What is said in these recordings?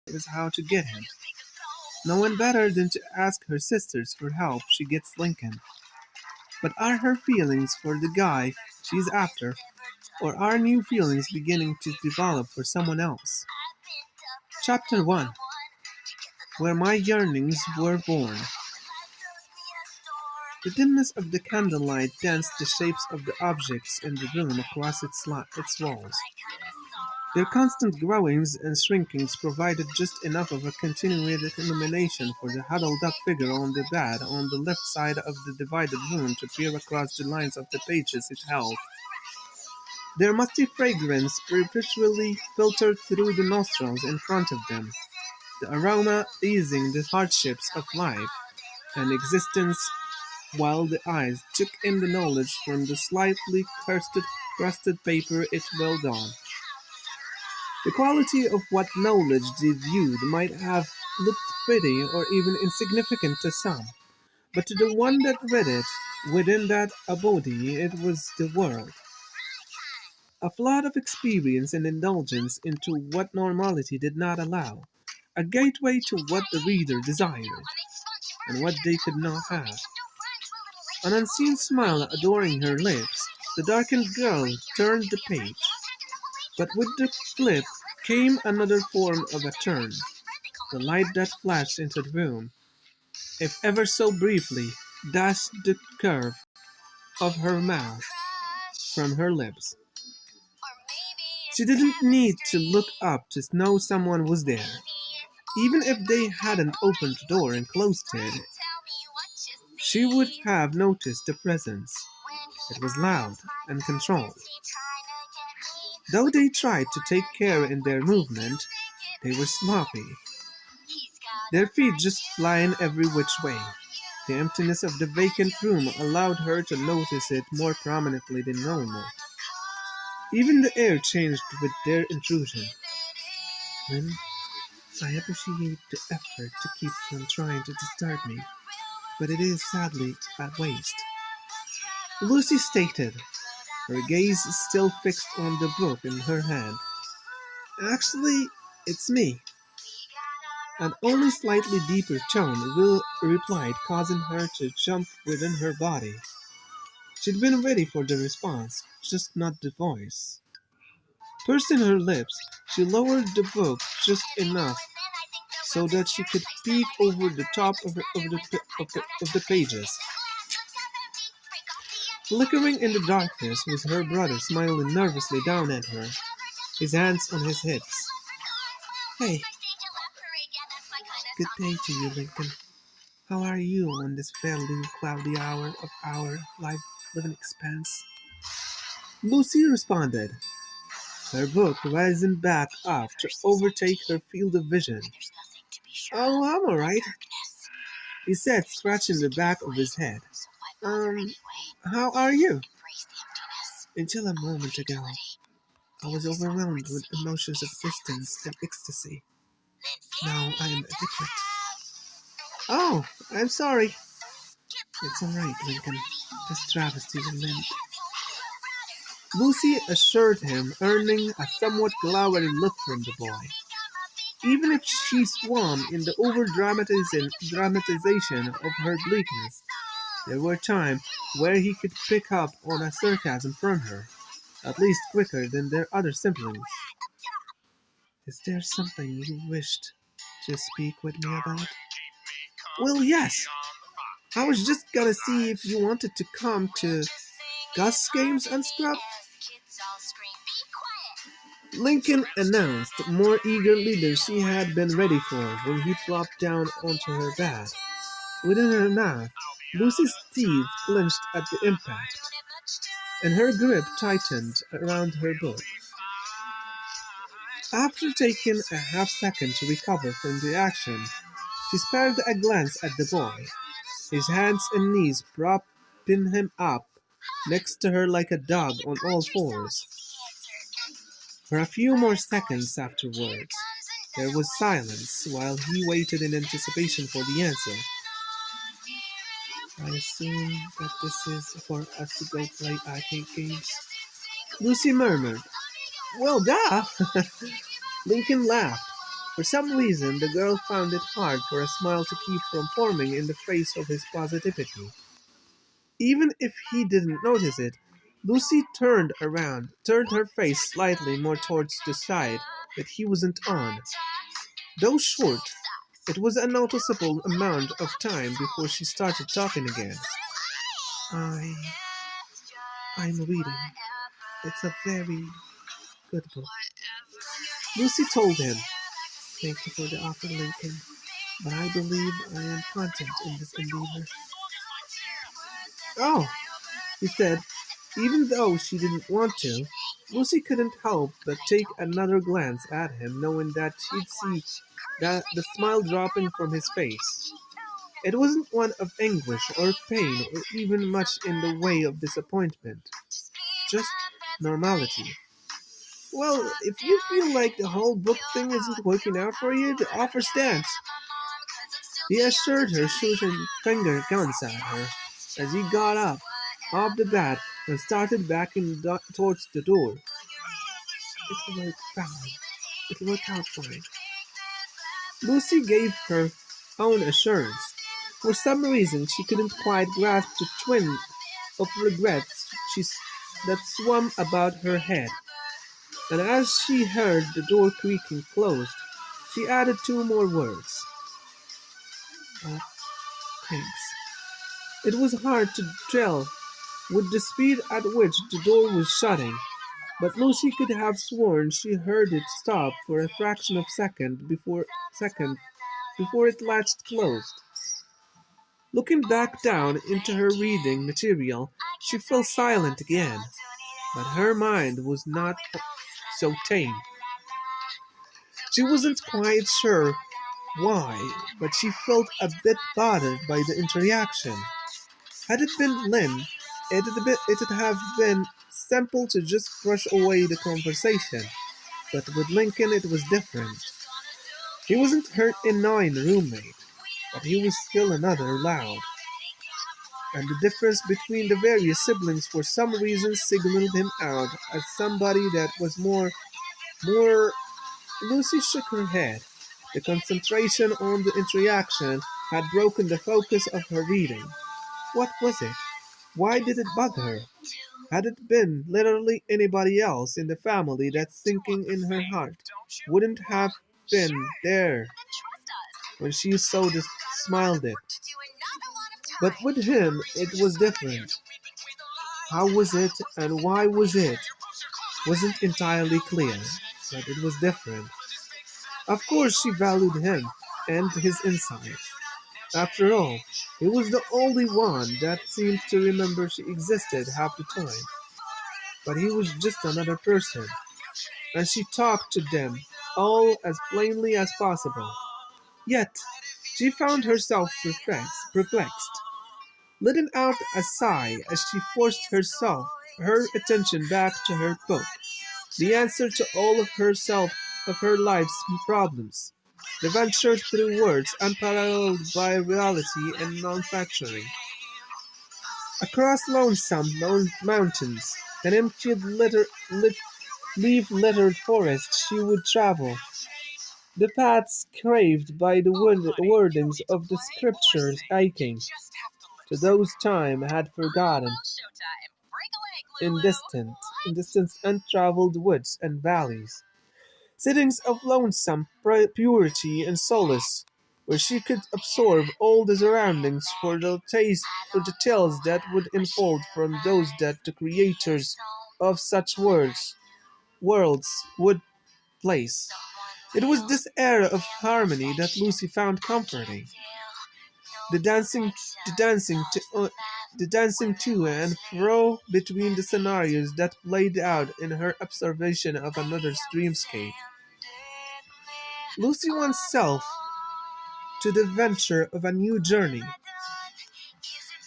is how to get him. No one better than to ask her sisters for help. She gets Lincoln. But are her feelings for the guy she's after, or are new feelings beginning to develop for someone else? Chapter 1, Where My Yearnings Were Born. The dimness of the candlelight danced the shapes of the objects in the room across its walls. Their constant growings and shrinkings provided just enough of a continued illumination for the huddled-up figure on the bed on the left side of the divided room to peer across the lines of the pages it held. Their musty fragrance perpetually filtered through the nostrils in front of them, the aroma easing the hardships of life and existence, while the eyes took in the knowledge from the slightly crusted paper it dwelled on. The quality of what knowledge they viewed might have looked pretty or even insignificant to some, but to the one that read it, within that abode, it was the world. A flood of experience and indulgence into what normality did not allow, a gateway to what the reader desired, and what they could not have. An unseen smile adoring her lips, the darkened girl turned the page. But with the flip came another form of a turn. The light that flashed into the room, if ever so briefly, dashed the curve of her mouth from her lips. She didn't need to look up to know someone was there. Even if they hadn't opened the door and closed it, she would have noticed the presence. It was loud and controlled. Though they tried to take care in their movement, they were sloppy. Their feet just flying every which way. The emptiness of the vacant room allowed her to notice it more prominently than normal. Even the air changed with their intrusion. Lynn, I appreciate the effort to keep from trying to disturb me, but it is sadly at waste. Lucy stated, her gaze still fixed on the book in her hand. Actually, it's me. An only slightly deeper tone Will replied, causing her to jump within her body. She'd been ready for the response, just not the voice. Pursing her lips, she lowered the book just enough so that she could peek over the top of the pages. Flickering in the darkness was her brother smiling nervously down at her, his hands on his hips. Hey. Good day to you, Lincoln. How are you on this fairly cloudy hour of our living expanse? Lucy responded, her book rising back up to overtake her field of vision. Oh, I'm all right, he said, scratching the back of his head. How are you? Until a moment ago, I was overwhelmed with emotions of distance and ecstasy. Now I am addicted. Oh, I'm sorry. It's all right, Lincoln. This travesty will mend. Lucy assured him, earning a somewhat glowering look from the boy. Even if she swam in the over-dramatization of her bleakness, there were times where he could pick up on a sarcasm from her, at least quicker than their other siblings. Is there something you wished to speak with me about? Well, yes. I was just gonna see if you wanted to come to Gus games and Scrub. Lincoln announced more eagerly than she had been ready for when he plopped down onto her bed. Within her mouth, Lucy's teeth clenched at the impact, and her grip tightened around her book. After taking a half-second to recover from the action, she spared a glance at the boy, his hands and knees propping him up next to her like a dog on all fours. For a few more seconds afterwards, there was silence while he waited in anticipation for the answer. I assume that this is for us to go play arcade games? Lucy murmured. Well, duh! Lincoln laughed. For some reason, the girl found it hard for a smile to keep from forming in the face of his positivity. Even if he didn't notice it, Lucy turned her face slightly more towards the side that he wasn't on. Though short, it was a noticeable amount of time before she started talking again. I I'm reading. It's a very good book. Lucy told him, "Thank you for the offer, Lincoln, but I believe I am content in this endeavor." "Oh," he said, even though she didn't want to. Lucy couldn't help but take another glance at him, knowing that she'd see the smile dropping from his face. It wasn't one of anguish or pain or even much in the way of disappointment. Just normality. "Well, if you feel like the whole book thing isn't working out for you, the offer stands," he assured her, shooting finger guns at her as he got up off the bed and started backing towards the door. "It'll work fine. It'll work out fine." Lucy gave her own assurance. For some reason, she couldn't quite grasp the twin of regret that swam about her head. And as she heard the door creaking closed, she added two more words. "Uh, thanks." It was hard to tell with the speed at which the door was shutting, but Lucy could have sworn she heard it stop for a fraction of second before it latched closed. Looking back down into her reading material, she fell silent again, but her mind was not so tame. She wasn't quite sure why, but she felt a bit bothered by the interaction. Had it been Lynn, it'd have been simple to just brush away the conversation, but with Lincoln it was different. He wasn't her annoying roommate, but he was still another loud. And the difference between the various siblings for some reason signaled him out as somebody that was more. Lucy shook her head. The concentration on the interaction had broken the focus of her reading. What was it? Why did it bother her? Had it been literally anybody else in the family, that sinking in her heart wouldn't have been there when she saw the smiled it. But with him it was different. How was it and why was it? Wasn't entirely clear, but it was different. Of course she valued him and his insight. After all, he was the only one that seemed to remember she existed half the time. But he was just another person, and she talked to them all as plainly as possible. Yet, she found herself perplexed, letting out a sigh as she forced her attention back to her book, the answer to all of her life's problems. The venture through words unparalleled by reality and manufacturing. Across mountains and empty leaf-littered forests she would travel, the paths craved by the wordings of the scriptures aching to those time had forgotten, in distant untraveled woods and valleys. Sittings of lonesome purity and solace, where she could absorb all the surroundings for the tales that would unfold from those that the creators of such worlds would place. It was this era of harmony that Lucy found comforting. The dancing, the dancing, the dancing to and fro between the scenarios that played out in her observation of another's dreamscape. Losing oneself to the venture of a new journey,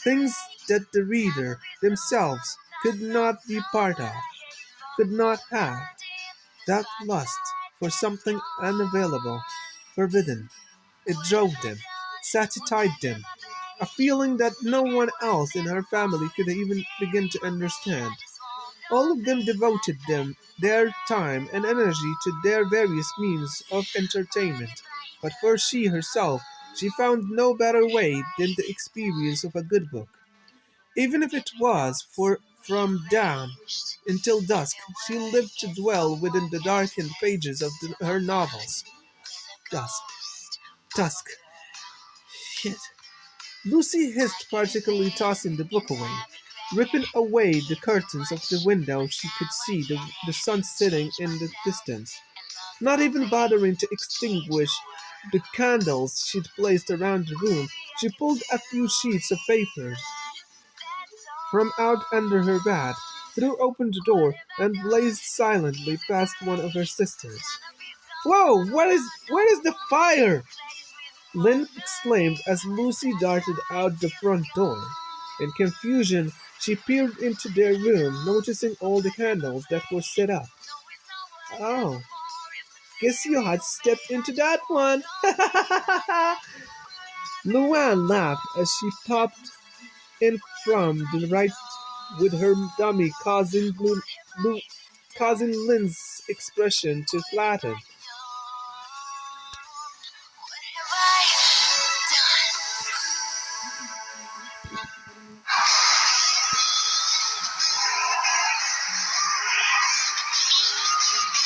things that the reader themselves could not be part of, could not have, that lust for something unavailable, forbidden. It drove them, satisfied them, a feeling that no one else in her family could even begin to understand. All of them devoted their time and energy to their various means of entertainment. But for she herself, she found no better way than the experience of a good book. Even if it was for from dawn until dusk, she lived to dwell within the darkened pages of her novels. Dusk, dusk, shit. Lucy hissed, particularly tossing the book away. Ripping away the curtains of the window, she could see the sun setting in the distance. Not even bothering to extinguish the candles she'd placed around the room, she pulled a few sheets of paper from out under her bed, threw open the door, and blazed silently past one of her sisters. Whoa! Where is the fire? Lynn exclaimed as Lucy darted out the front door. In confusion, she peered into their room, noticing all the candles that were set up. Oh, guess you had stepped into that one. Luann laughed as she popped in from the right with her dummy, causing Lynn's expression to flatten.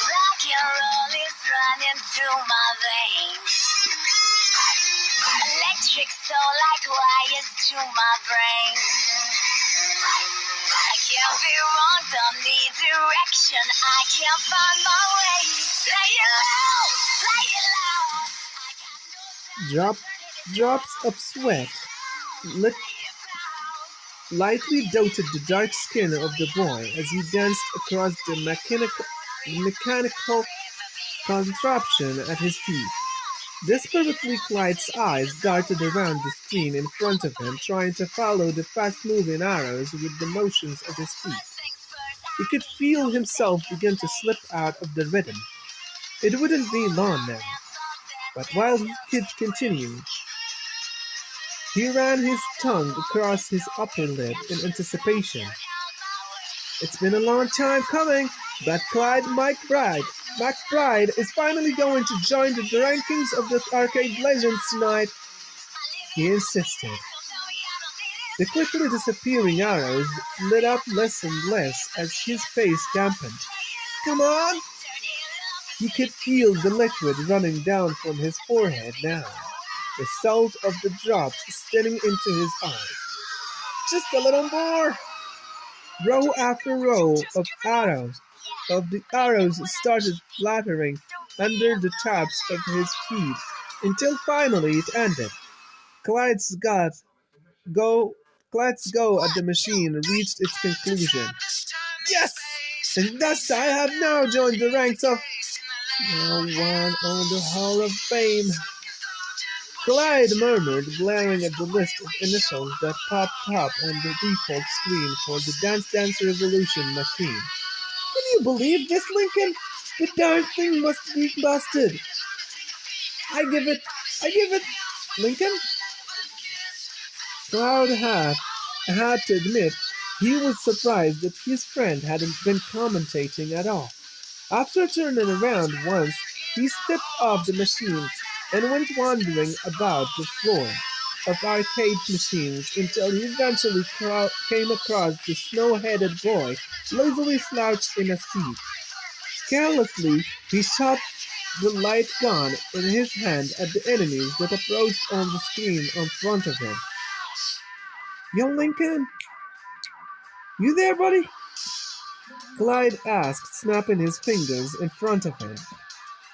Rock and roll is running through my veins. Electric soul like wires to my brain. I can't be wrong, don't need direction. I can't find my way. Play it loud, play it loud. Drop, drops of sweat lightly dotted the dark skin of the boy as he danced across the mechanical contraption at his feet. Desperately, Clyde's eyes darted around the screen in front of him, trying to follow the fast-moving arrows with the motions of his feet. He could feel himself begin to slip out of the rhythm. It wouldn't be long now. But while he could continue, he ran his tongue across his upper lip in anticipation. It's been a long time coming, but Clyde McBride is finally going to join the rankings of the arcade legends tonight, he insisted. The quickly disappearing arrows lit up less and less as his pace dampened. Come on! He could feel the liquid running down from his forehead now, the salt of the drops staining into his eyes. Just a little more! Row after row of the arrows started fluttering under the tops of his feet until finally it ended. Clyde's go Clyde's go at the machine reached its conclusion. Yes! And thus I have now joined the ranks of no one on the Hall of Fame. Clyde murmured, glaring at the list of initials that popped up on the default screen for the Dance Dance Revolution machine. Can you believe this, Lincoln? The darn thing must be busted. I give it, Lincoln. Cloud had to admit he was surprised that his friend hadn't been commentating at all. After turning around once, he stepped off the machine and went wandering about the floor of arcade machines until he eventually came across the snow-headed boy lazily slouched in a seat. Carelessly, he shot the light gun in his hand at the enemies that approached on the screen in front of him. Yo, Lincoln? You there, buddy? Clyde asked, snapping his fingers in front of him.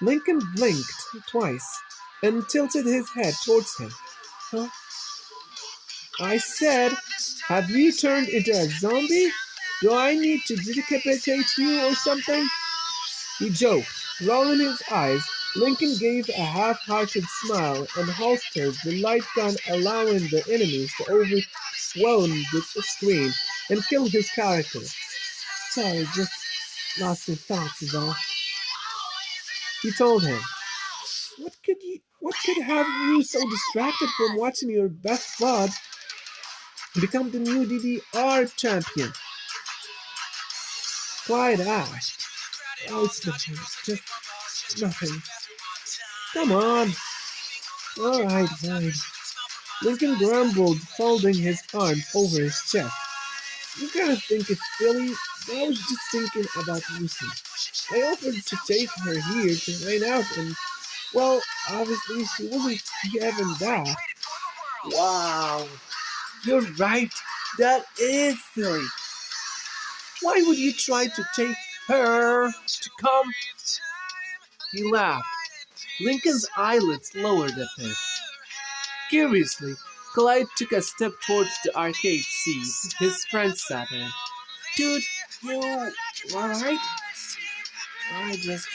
Lincoln blinked twice and tilted his head towards him. Huh? I said, have you turned into a zombie? Do I need to decapitate you or something? He joked. Rolling his eyes, Lincoln gave a half-hearted smile and holstered the light gun, allowing the enemies to overwhelm the screen and kill his character. Sorry, just lost in thoughts is all. He told him. What could have you so distracted from watching your best bud become the new DDR champion? Clyde asked. Oh, it's nothing. Just nothing. Come on. All right, fine. Lincoln grumbled, folding his arms over his chest. You gotta think it's silly, but I was just thinking about Lucy. I offered to take her here to hang out and, well, obviously she wasn't having that. Wow, you're right. That is silly. Why would you try to take her to come? He laughed. Lincoln's eyelids lowered a bit. Curiously, Clyde took a step towards the arcade seat his friend sat in. Dude, you alright? I just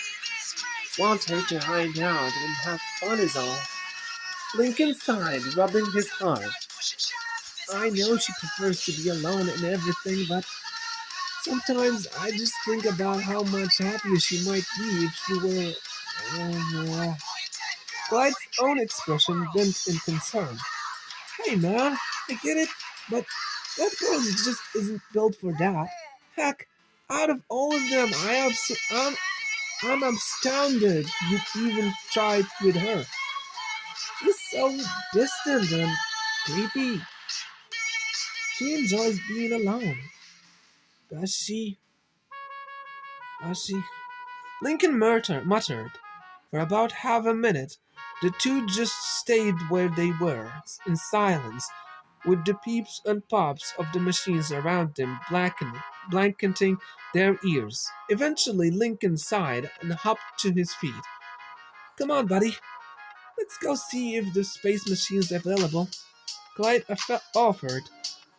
want her to hang out and have fun is all. Lincoln sighed, rubbing his arm. I know she prefers to be alone and everything, but sometimes I just think about how much happier she might be if she were. Uh, Clyde's own expression bent in concern. Hey man, I get it, but that girl just isn't built for that. Heck, out of all of them, I'm astounded you even tried with her. She's so distant and creepy. She enjoys being alone. Does she? Does she? Lincoln muttered. For about half a minute, the two just stayed where they were, in silence, with the peeps and pops of the machines around them blanketing their ears. Eventually, Lincoln sighed and hopped to his feet. Come on, buddy. Let's go see if the space machine's available. Clyde offered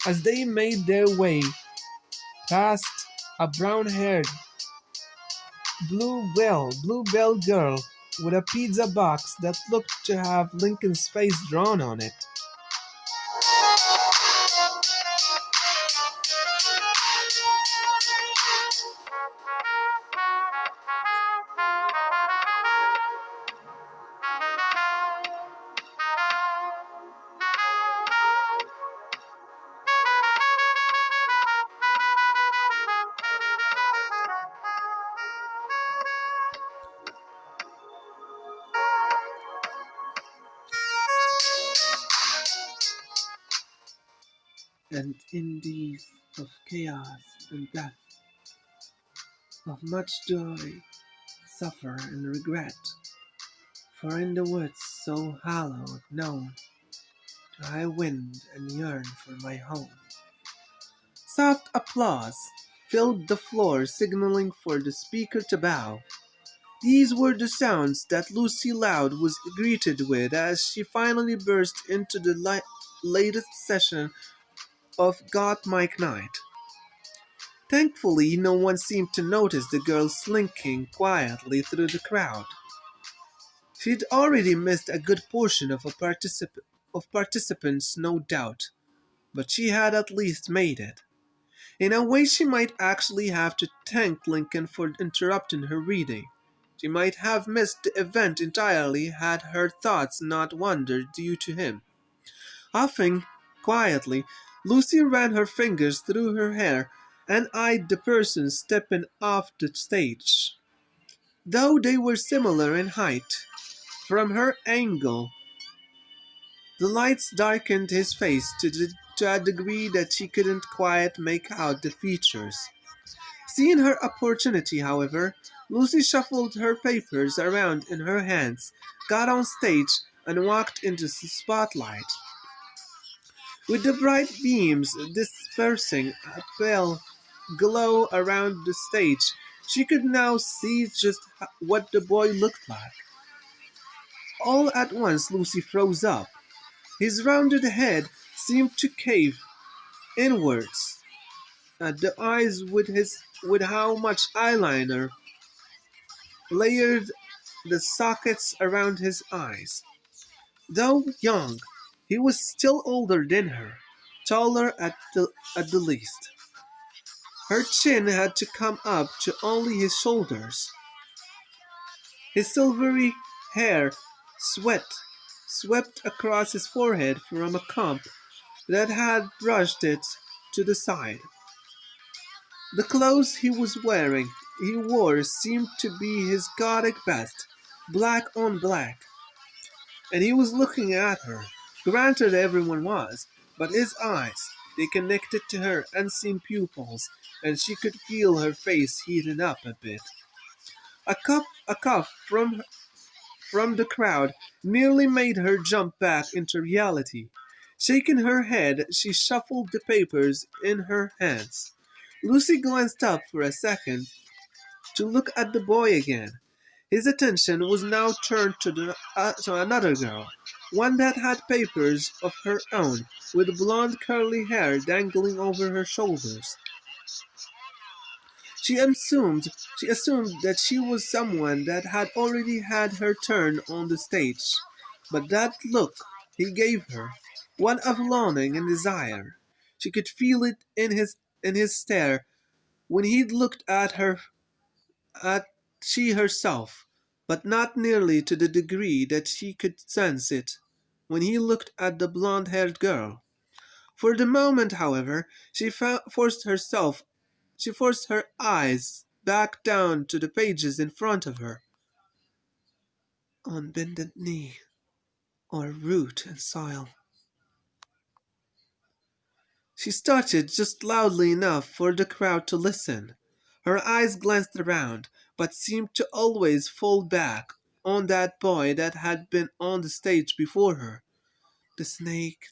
as they made their way past a brown-haired bluebell girl with a pizza box that looked to have Lincoln's face drawn on it. And in these of chaos and death, of much joy, suffer and regret, for in the woods so hallowed known, do I wind and yearn for my home. Soft applause filled the floor, signaling for the speaker to bow. These were the sounds that Lucy Loud was greeted with as she finally burst into the latest session of Got Mike Night. Thankfully, no one seemed to notice the girl slinking quietly through the crowd. She'd already missed a good portion of participants, no doubt, but she had at least made it. In a way, she might actually have to thank Lincoln for interrupting her reading. She might have missed the event entirely had her thoughts not wandered due to him. Huffing quietly, Lucy ran her fingers through her hair and eyed the person stepping off the stage. Though they were similar in height, from her angle, the lights darkened his face to a degree that she couldn't quite make out the features. Seeing her opportunity, however, Lucy shuffled her papers around in her hands, got on stage, and walked into the spotlight. With the bright beams dispersing a pale glow around the stage, she could now see just what the boy looked like. All at once Lucy froze up. His rounded head seemed to cave inwards. The eyes with how much eyeliner layered the sockets around his eyes. Though young, he was still older than her, taller at the least. Her chin had to come up to only his shoulders. His silvery hair swept across his forehead from a comb that had brushed it to the side. The clothes he wore seemed to be his gothic best, black on black, and he was looking at her. Granted, everyone was, but his eyes, they connected to her unseen pupils, and she could feel her face heating up a bit. A cough from the crowd nearly made her jump back into reality. Shaking her head, she shuffled the papers in her hands. Lucy glanced up for a second to look at the boy again. His attention was now turned to another girl, one that had papers of her own, with blonde curly hair dangling over her shoulders. She assumed she assumed that she was someone that had already had her turn on the stage. But that look he gave her, one of longing and desire, she could feel it in his stare when he looked at she herself, but not nearly to the degree that she could sense it when he looked at the blonde-haired girl. For the moment, however, she forced her eyes back down to the pages in front of her. On bended knee, or root and soil. She started just loudly enough for the crowd to listen. Her eyes glanced around, but seemed to always fall back on that boy that had been on the stage before her. The snake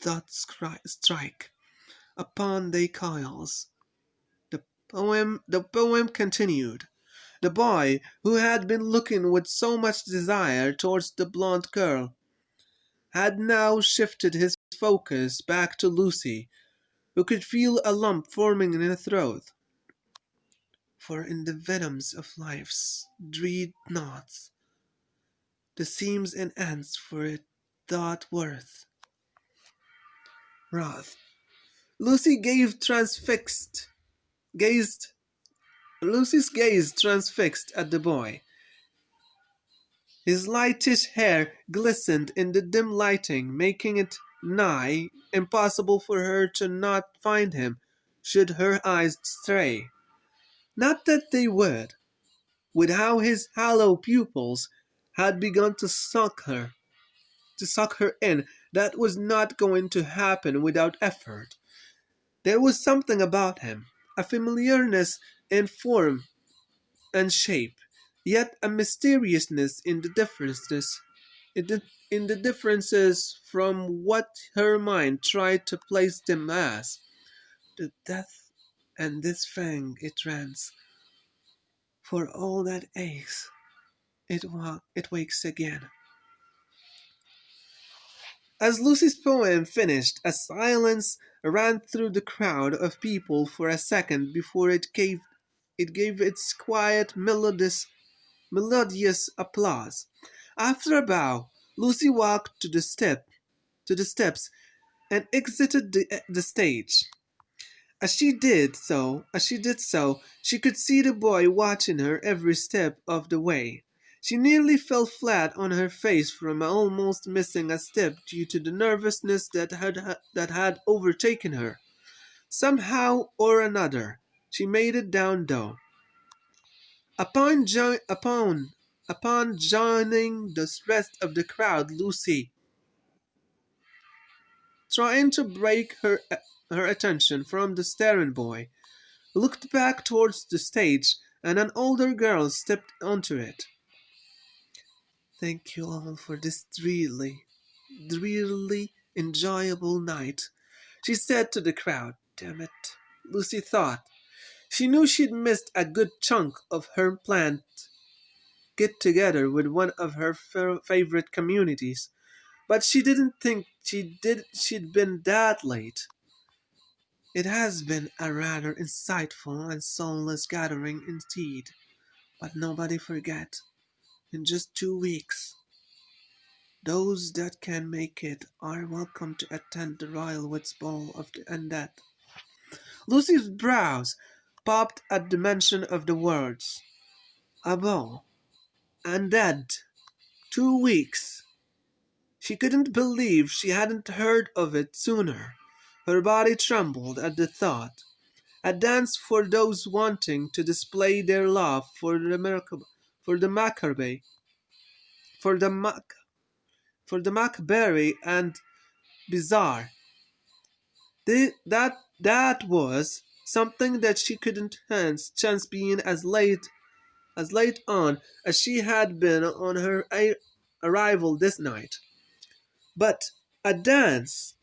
doth strike upon they coils. The poem continued. The boy, who had been looking with so much desire towards the blonde girl, had now shifted his focus back to Lucy, who could feel a lump forming in her throat. For in the venoms of life's dread knots, the seams and ends for it doth worth. Wrath. Lucy gazed Lucy's gaze transfixed at the boy. His lightish hair glistened in the dim lighting, making it nigh impossible for her to not find him should her eyes stray. Not that they would, with how his hollow pupils had begun to suck her in, that was not going to happen without effort. There was something about him, a familiarness in form and shape, yet a mysteriousness in the differences from what her mind tried to place them as. The death and this fang it rends, for all that aches, it wakes again. As Lucy's poem finished, a silence ran through the crowd of people for a second before it gave its quiet, melodious applause. After a bow, Lucy walked to the steps and exited the stage. As she did so, she could see the boy watching her every step of the way. She nearly fell flat on her face from almost missing a step due to the nervousness that had overtaken her. Somehow or another, she made it down though. Upon joining the rest of the crowd, Lucy, trying to break her attention from the staring boy, looked back towards the stage, and an older girl stepped onto it. Thank you all for this really enjoyable night, she said to the crowd. Damn it, Lucy thought. She knew she'd missed a good chunk of her planned get together with one of her favorite communities, but she didn't think she'd been that late. It has been a rather insightful and soulless gathering indeed, but nobody forget, in just 2 weeks, those that can make it are welcome to attend the Royal Wits Ball of the Undead. Lucy's brows popped at the mention of the words. A ball. Undead. 2 weeks. She couldn't believe she hadn't heard of it sooner. Her body trembled at the thought. A dance for those wanting to display their love for the Maccabee, for the Mac, for the Macberry and Bizarre. That was something that she couldn't chance being as late on as she had been on her arrival this night. But a dance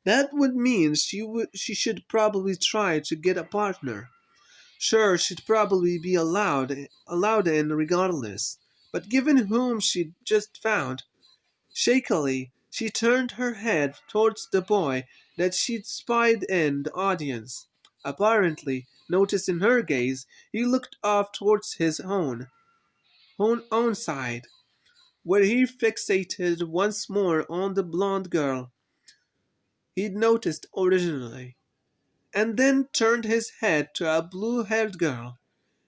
that would mean she should probably try to get a partner. Sure, she'd probably be allowed in regardless. But given whom she'd just found, shakily she turned her head towards the boy that she'd spied in the audience. Apparently, noticing her gaze, he looked off towards his own side, where he fixated once more on the blonde girl he'd noticed originally, and then turned his head to a blue-haired girl.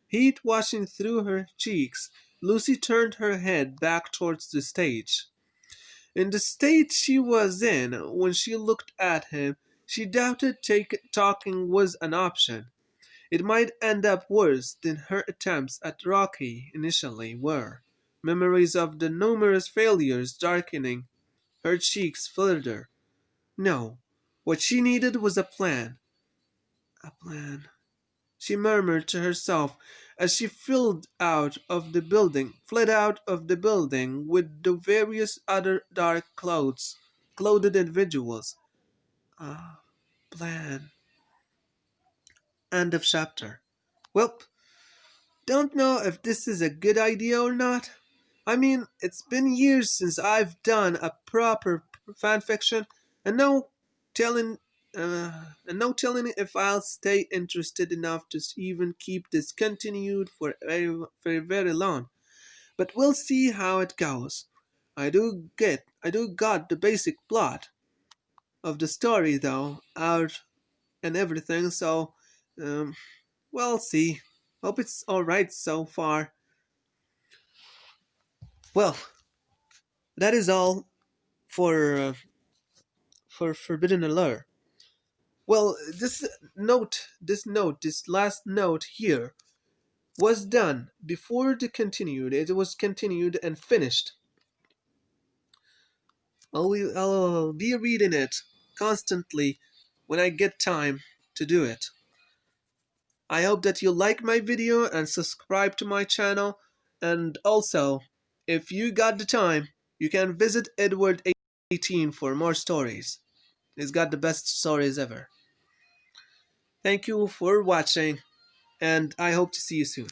Heat washing through her cheeks, Lucy turned her head back towards the stage. In the state she was in when she looked at him, she doubted talking was an option. It might end up worse than her attempts at Rocky initially were. Memories of the numerous failures darkening her cheeks further. No, what she needed was a plan. A plan, she murmured to herself as she fled out of the building with the various other clothed individuals. Ah, plan. End of chapter. Well, don't know if this is a good idea or not. I mean, it's been years since I've done a proper fanfiction, and telling, no telling if I'll stay interested enough to even keep this continued for very long. But we'll see how it goes. I do got the basic plot of the story though out and everything, so um, we'll see. Hope it's all right so far. Well, that is all for Forbidden Allure. Well, this last note here was done before the continued. It was continued and finished. I'll be reading it constantly when I get time to do it. I hope that you like my video and subscribe to my channel. And also, if you got the time, you can visit Edward18 for more stories. He's got the best stories ever. Thank you for watching, and I hope to see you soon.